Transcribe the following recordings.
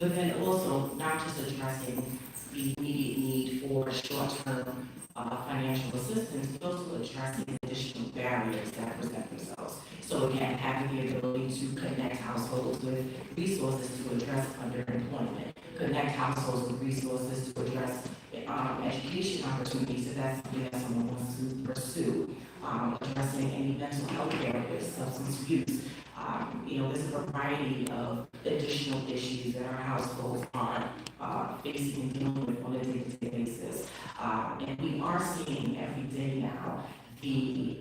But then also not just addressing the immediate need for short-term financial assistance, but also addressing additional barriers that present themselves. So again, having the ability to connect households with resources to address underemployment, connect households with resources to address education opportunities if that's something that someone wants to pursue, addressing any mental health barriers, substance use. There's a variety of additional issues that our households are facing and dealing with on a day-to-day basis. And we are seeing every day now the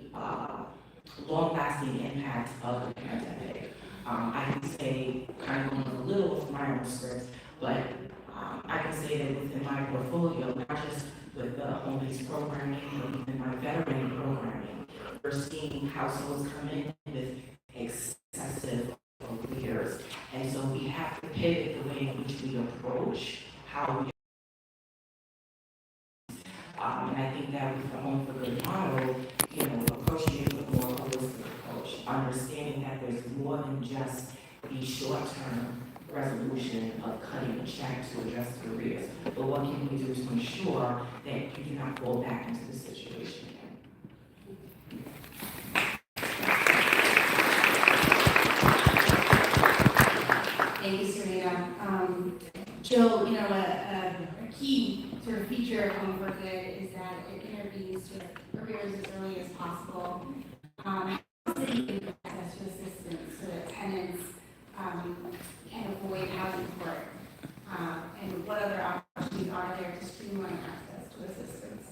long-lasting impact of the pandemic. I can say, kind of going a little with my own script, but I can say that within my portfolio, not just with the home-based programming, but even my veteran programming, we're seeing households come in with excessive arrears. And so we have to pivot the way in which we approach how we and I think that with the Home for Good model, approaching it with a more holistic approach, understanding that there's more than just the short-term resolution of cutting a check to address the arrears, but what can we do to ensure that you do not fall back into the situation again? Thank you, Serena. Jill, a key sort of feature of Home for Good is that it intervenes with arrears as early as possible. City can access to assistance so that tenants can avoid housing court. And what other opportunities are there to streamline access to assistance?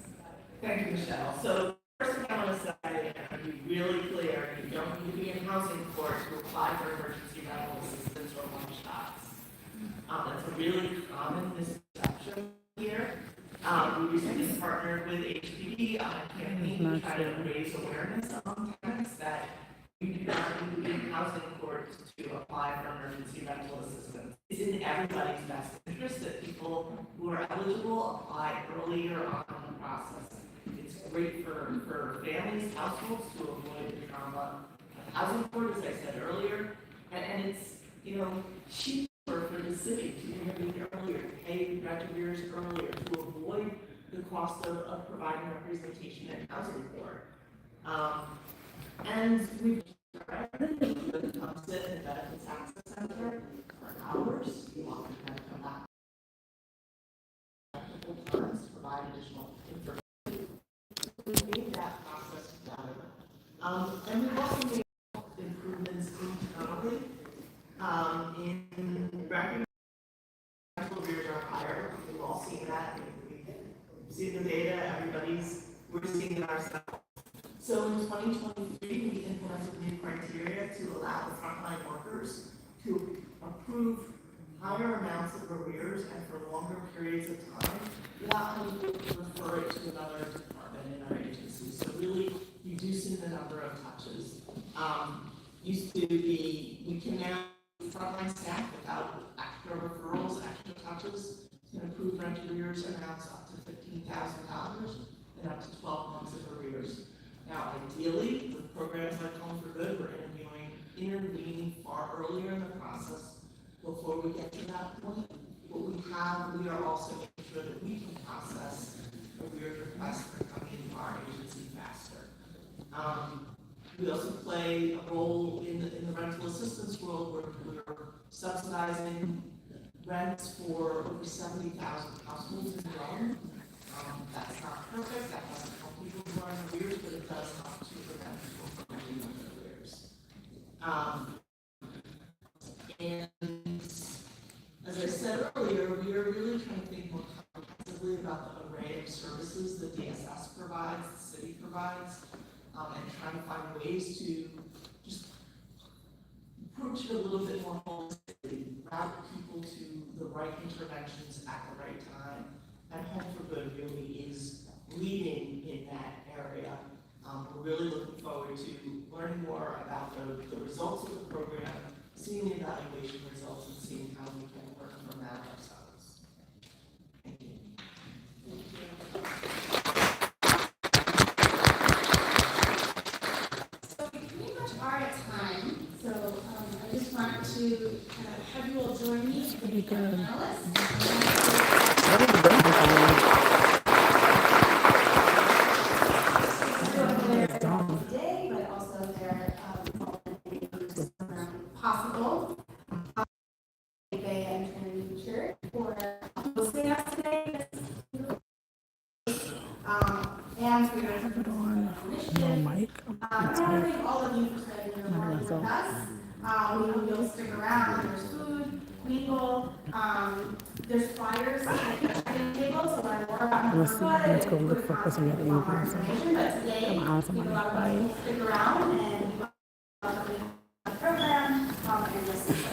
Thank you, Michelle. So first thing I want to say, and be really clear, you don't need to be in housing court to apply for emergency rental assistance or one-shots. That's a really common misconception here. We recently partnered with HPD on a campaign to try to raise awareness among tenants that you do not need to be in housing court to apply for emergency rental assistance. It's in everybody's best interest that people who are eligible apply earlier on in the process. It's great for families, households to avoid the trauma of housing court, as I said earlier, and it's cheaper for the city to intervene earlier, pay rent arrears earlier, to avoid the cost of providing representation in housing court. And we've comes in the Benefits Access Center for hours. You often have to come back multiple times to provide additional information. We made that process better. And we've also made improvements internally in recognizing rental arrears are higher. We've all seen that. We've seen the data. We're seeing it ourselves. So in 2023, we implemented new criteria to allow the frontline workers to approve higher amounts of arrears and for longer periods of time without having to refer it to another department in our agency. So really reducing the number of touches. Used to be, we can now frontline staff without extra referrals, extra touches, can approve rent arrears amounts up to $15,000 and up to 12 months of arrears. Now, ideally, with programs like Home for Good, we're intervening far earlier in the process before we get to that point. But we are also making sure that we can process arrears requests that are coming into our agency faster. We also play a role in the rental assistance world where we're subsidizing rents for over 70,000 households in Rome. That's not perfect. That doesn't help people who are in arrears, but it does help to prevent people from being in arrears. And as I said earlier, we are really trying to think more comprehensively about the array of services that DSS provides, the city provides, and trying to find ways to just approach it a little bit more holistically, route people to the right interventions at the right time. And Home for Good really is leading in that area. We're really looking forward to learning more about the results of the program, seeing the evaluation results, and seeing how we can work from that ourselves. Thank you. Thank you. So we pretty much are at time. So I just want to have you all join me for the panelists. Today, but also their possible Bay and Trinity Church for hosting us today. And for your initiative. I want to thank all of you for spending your morning with us. We hope you'll stick around. There's food, mingle, there's flyers at the check-in table, so learn more about Let's see. Let's go look for a person we have to interview. information. But today, we have a lot of people stick around and